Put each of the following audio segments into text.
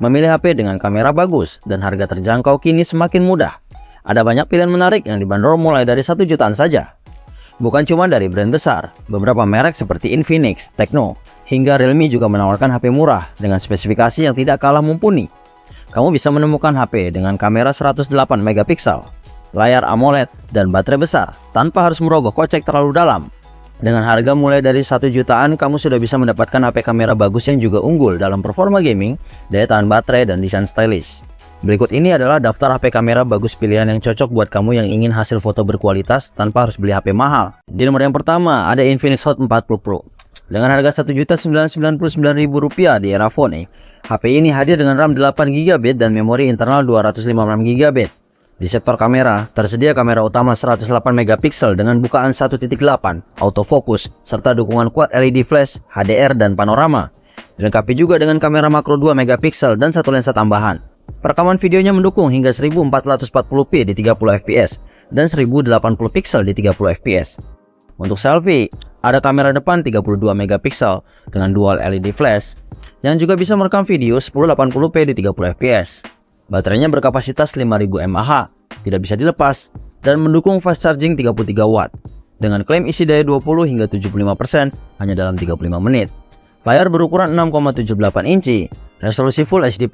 Memilih HP dengan kamera bagus dan harga terjangkau kini semakin mudah. Ada banyak pilihan menarik yang dibanderol mulai dari 1 jutaan saja. Bukan cuma dari brand besar, beberapa merek seperti Infinix, Tecno, hingga Realme juga menawarkan HP murah dengan spesifikasi yang tidak kalah mumpuni. Kamu bisa menemukan HP dengan kamera 108 megapiksel, layar AMOLED, dan baterai besar tanpa harus merogoh kocek terlalu dalam. Dengan harga mulai dari 1 jutaan, kamu sudah bisa mendapatkan HP kamera bagus yang juga unggul dalam performa gaming, daya tahan baterai, dan desain stylish. Berikut ini adalah daftar HP kamera bagus pilihan yang cocok buat kamu yang ingin hasil foto berkualitas tanpa harus beli HP mahal. Di nomor yang pertama ada Infinix Hot 40 Pro. Dengan harga Rp1.999.000 di era phone, HP ini hadir dengan RAM 8GB dan memori internal 256GB. Di sektor kamera, tersedia kamera utama 108 megapiksel dengan bukaan 1.8, autofocus, serta dukungan quad LED flash, HDR, dan panorama. Dilengkapi juga dengan kamera makro 2 megapiksel dan satu lensa tambahan. Perekaman videonya mendukung hingga 1440p di 30 fps dan 1080 piksel di 30 fps. Untuk selfie, ada kamera depan 32 megapiksel dengan dual LED flash yang juga bisa merekam video 1080p di 30 fps. Baterainya berkapasitas 5000 mAh, tidak bisa dilepas, dan mendukung fast charging 33 watt. Dengan klaim isi daya 20 hingga 75% hanya dalam 35 menit. Layar berukuran 6,78 inci, resolusi Full HD+,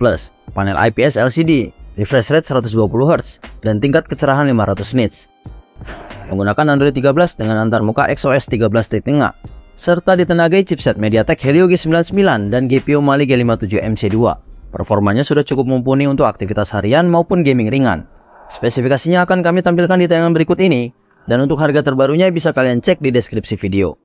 panel IPS LCD, refresh rate 120Hz, dan tingkat kecerahan 500 nits. Menggunakan Android 13 dengan antarmuka XOS 13.0, serta ditenagai chipset MediaTek Helio G99 dan GPU Mali G57MC2. Performanya sudah cukup mumpuni untuk aktivitas harian maupun gaming ringan. Spesifikasinya akan kami tampilkan di tayangan berikut ini, dan untuk harga terbarunya bisa kalian cek di deskripsi video.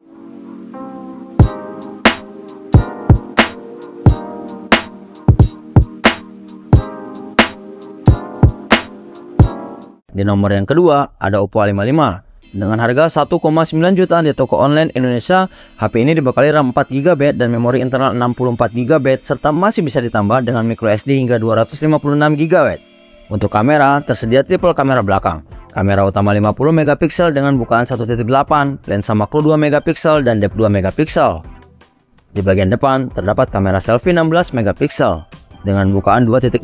Di nomor yang kedua ada Oppo A55. Dengan harga 1,9 jutaan di toko online Indonesia, HP ini dibekali RAM 4GB dan memori internal 64GB serta masih bisa ditambah dengan microSD hingga 256GB. Untuk kamera, tersedia triple kamera belakang. Kamera utama 50 megapiksel dengan bukaan 1.8, lensa makro 2 megapiksel dan depth 2 megapiksel. Di bagian depan terdapat kamera selfie 16 megapiksel dengan bukaan 2.0.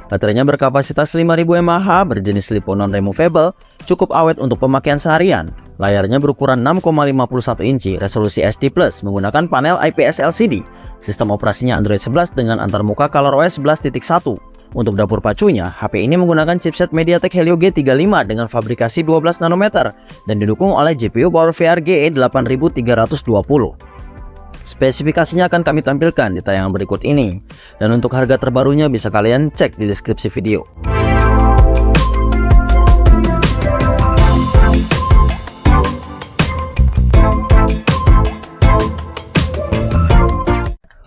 Baterainya berkapasitas 5000 mAh, berjenis LiPo non-removable, cukup awet untuk pemakaian seharian. Layarnya berukuran 6,51 inci, resolusi HD+, menggunakan panel IPS LCD. Sistem operasinya Android 11 dengan antarmuka ColorOS 11.1. Untuk dapur pacunya, HP ini menggunakan chipset MediaTek Helio G35 dengan fabrikasi 12 nanometer dan didukung oleh GPU PowerVR GE8320. Spesifikasinya akan kami tampilkan di tayangan berikut ini, dan untuk harga terbarunya bisa kalian cek di deskripsi video.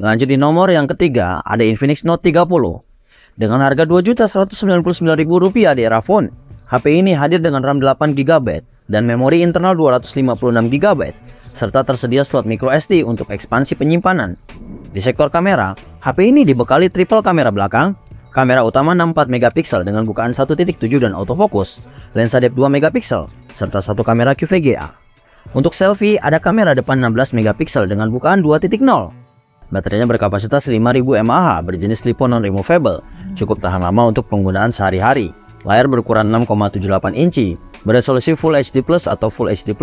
Lanjut di nomor yang ketiga ada Infinix Note 30. Dengan harga Rp2.199.000 di era phone, HP ini hadir dengan RAM 8GB dan memori internal 256GB, serta tersedia slot microSD untuk ekspansi penyimpanan. Di sektor kamera, HP ini dibekali triple kamera belakang, kamera utama 64 megapiksel dengan bukaan 1.7 dan autofocus, lensa depth 2 megapiksel, serta satu kamera QVGA. Untuk selfie, ada kamera depan 16 megapiksel dengan bukaan 2.0. Baterainya berkapasitas 5000 mAh, berjenis LiPo non-removable, cukup tahan lama untuk penggunaan sehari-hari. Layar berukuran 6,78 inci, beresolusi Full HD+ atau Full HD+,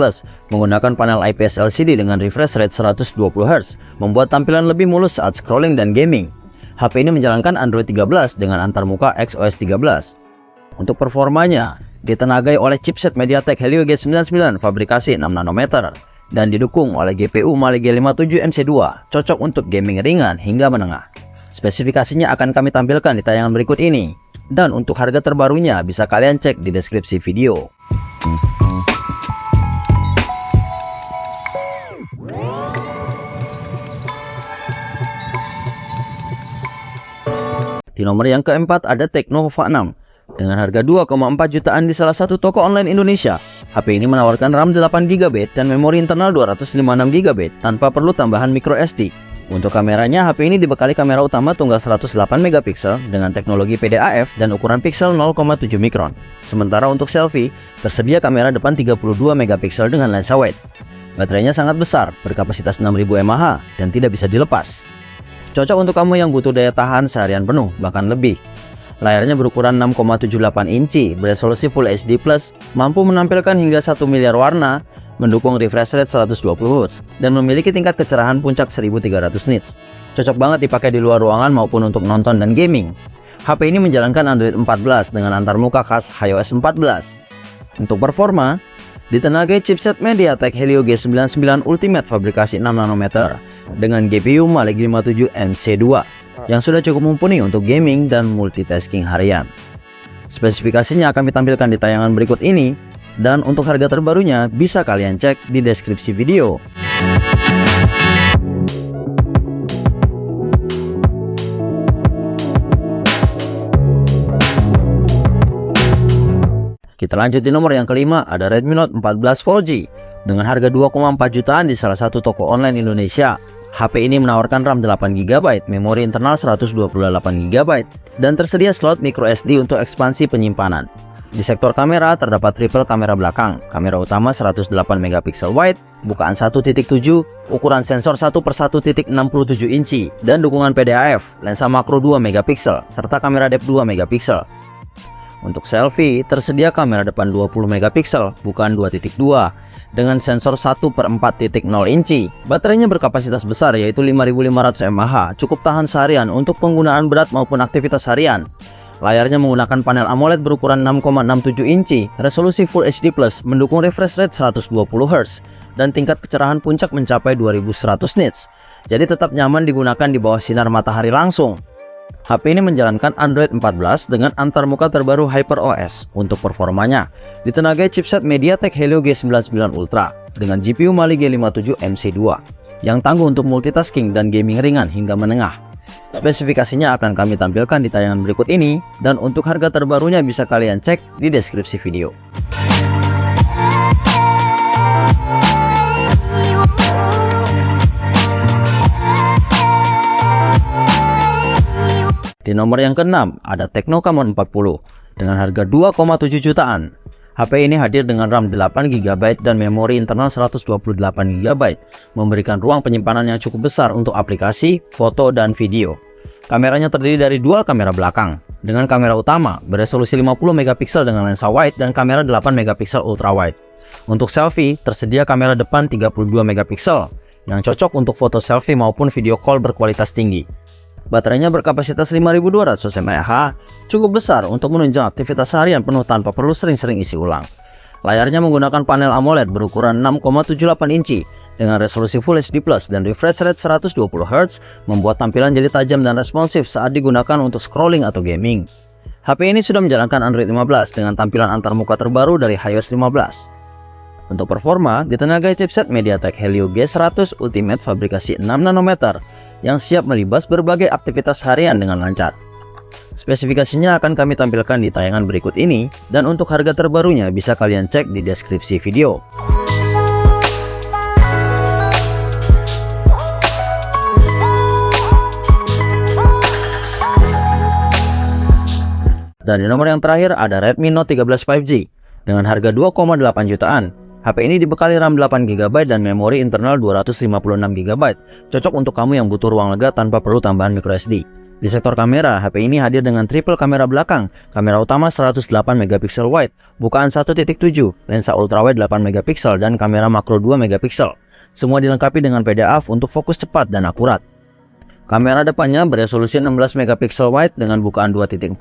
menggunakan panel IPS LCD dengan refresh rate 120Hz, membuat tampilan lebih mulus saat scrolling dan gaming. HP ini menjalankan Android 13 dengan antarmuka XOS 13. Untuk performanya, ditenagai oleh chipset MediaTek Helio G99 fabrikasi 6 nanometer dan didukung oleh GPU Mali G57MC2, cocok untuk gaming ringan hingga menengah. Spesifikasinya akan kami tampilkan di tayangan berikut ini, dan untuk harga terbarunya bisa kalian cek di deskripsi video. Di nomor yang keempat ada Tecno Nova 6. Dengan harga 2,4 jutaan di salah satu toko online Indonesia, HP ini menawarkan RAM 8GB dan memori internal 256GB tanpa perlu tambahan microSD. Untuk kameranya, HP ini dibekali kamera utama tunggal 108 megapiksel dengan teknologi PDAF dan ukuran piksel 0,7 mikron. Sementara untuk selfie, tersedia kamera depan 32 megapiksel dengan lensa wide. Baterainya sangat besar, berkapasitas 6000 mAh dan tidak bisa dilepas. Cocok untuk kamu yang butuh daya tahan seharian penuh, bahkan lebih. Layarnya berukuran 6,78 inci, beresolusi Full HD+, mampu menampilkan hingga 1 miliar warna, mendukung refresh rate 120Hz, dan memiliki tingkat kecerahan puncak 1300 nits. Cocok banget dipakai di luar ruangan maupun untuk nonton dan gaming. HP ini menjalankan Android 14 dengan antarmuka khas iOS 14. Untuk performa, ditenagai chipset MediaTek Helio G99 Ultimate fabrikasi 6nm dengan GPU Mali 57 MC2 yang sudah cukup mumpuni untuk gaming dan multitasking harian. Spesifikasinya akan ditampilkan di tayangan berikut ini, dan untuk harga terbarunya bisa kalian cek di deskripsi video. Kita lanjut di nomor yang kelima, ada Redmi Note 14 4G dengan harga 2,4 jutaan di salah satu toko online Indonesia. HP ini menawarkan RAM 8GB, memori internal 128GB, dan tersedia slot microSD untuk ekspansi penyimpanan. Di sektor kamera terdapat triple kamera belakang, kamera utama 108MP wide, bukaan 1.7, ukuran sensor 1/1.67 inci, dan dukungan PDAF, lensa makro 2MP, serta kamera depth 2MP. Untuk selfie, tersedia kamera depan 20MP, bukan 2.2, dengan sensor 1/4.0 inci. Baterainya berkapasitas besar yaitu 5500 mAh, cukup tahan seharian untuk penggunaan berat maupun aktivitas harian. Layarnya menggunakan panel AMOLED berukuran 6,67 inci, resolusi Full HD+, mendukung refresh rate 120Hz, dan tingkat kecerahan puncak mencapai 2100 nits. Jadi tetap nyaman digunakan di bawah sinar matahari langsung. HP ini menjalankan Android 14 dengan antarmuka terbaru HyperOS. Untuk performanya, ditenagai chipset MediaTek Helio G99 Ultra dengan GPU Mali G57 MC2 yang tangguh untuk multitasking dan gaming ringan hingga menengah. Spesifikasinya akan kami tampilkan di tayangan berikut ini, dan untuk harga terbarunya bisa kalian cek di deskripsi video. Di nomor yang ke-6 ada Tecno Camon 40 dengan harga 2,7 jutaan. HP ini hadir dengan RAM 8GB dan memori internal 128GB, memberikan ruang penyimpanan yang cukup besar untuk aplikasi, foto, dan video. Kameranya terdiri dari dual kamera belakang, dengan kamera utama beresolusi 50MP dengan lensa wide dan kamera 8MP ultra wide. Untuk selfie, tersedia kamera depan 32MP yang cocok untuk foto selfie maupun video call berkualitas tinggi. Baterainya berkapasitas 5200 mAh, cukup besar untuk menunjang aktivitas harian penuh tanpa perlu sering-sering isi ulang. Layarnya menggunakan panel AMOLED berukuran 6,78 inci dengan resolusi Full HD+ dan refresh rate 120Hz, membuat tampilan jadi tajam dan responsif saat digunakan untuk scrolling atau gaming. HP ini sudah menjalankan Android 15 dengan tampilan antarmuka terbaru dari iOS 15. Untuk performa, ditenagai chipset MediaTek Helio G100 Ultimate fabrikasi 6nm yang siap melibas berbagai aktivitas harian dengan lancar. Spesifikasinya akan kami tampilkan di tayangan berikut ini, dan untuk harga terbarunya bisa kalian cek di deskripsi video. Dan di nomor yang terakhir ada Redmi Note 13 5G dengan harga 2,8 jutaan. HP ini dibekali RAM 8GB dan memori internal 256GB, cocok untuk kamu yang butuh ruang lega tanpa perlu tambahan microSD. Di sektor kamera, HP ini hadir dengan triple kamera belakang, kamera utama 108MP wide, bukaan 1.7, lensa ultrawide 8MP, dan kamera makro 2MP. Semua dilengkapi dengan PDAF untuk fokus cepat dan akurat. Kamera depannya beresolusi 16MP wide dengan bukaan 2.4.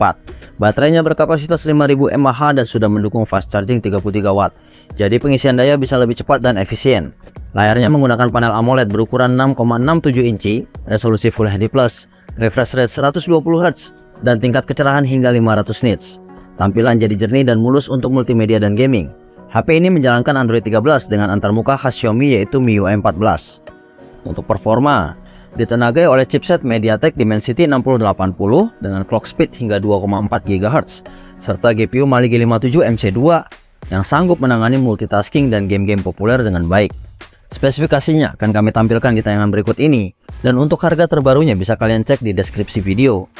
Baterainya berkapasitas 5000 mAh dan sudah mendukung fast charging 33W. Jadi pengisian daya bisa lebih cepat dan efisien. Layarnya menggunakan panel AMOLED berukuran 6,67 inci, resolusi Full HD+, refresh rate 120Hz, dan tingkat kecerahan hingga 500 nits. Tampilan jadi jernih dan mulus untuk multimedia dan gaming. HP ini menjalankan Android 13 dengan antarmuka khas Xiaomi yaitu MIUI 14. Untuk performa, ditenagai oleh chipset MediaTek Dimensity 6080 dengan clock speed hingga 2,4 GHz, serta GPU Mali G57 MC2 yang sanggup menangani multitasking dan game-game populer dengan baik. Spesifikasinya akan kami tampilkan di tayangan berikut ini, dan untuk harga terbarunya bisa kalian cek di deskripsi video.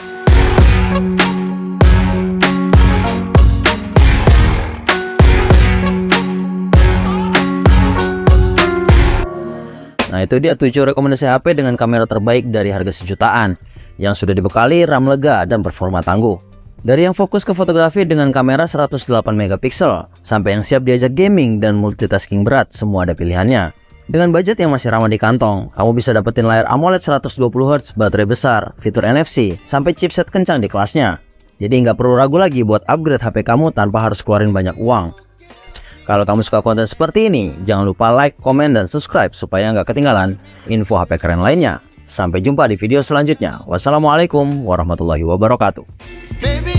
Nah itu dia 7 rekomendasi HP dengan kamera terbaik dari harga sejutaan yang sudah dibekali RAM lega dan performa tangguh. Dari yang fokus ke fotografi dengan kamera 108 megapiksel sampai yang siap diajak gaming dan multitasking berat, semua ada pilihannya. Dengan budget yang masih ramah di kantong, kamu bisa dapetin layar AMOLED 120Hz, baterai besar, fitur NFC, sampai chipset kencang di kelasnya. Jadi nggak perlu ragu lagi buat upgrade HP kamu tanpa harus keluarin banyak uang. Kalau kamu suka konten seperti ini, jangan lupa like, komen, dan subscribe supaya nggak ketinggalan info HP keren lainnya. Sampai jumpa di video selanjutnya. Wassalamualaikum warahmatullahi wabarakatuh. Baby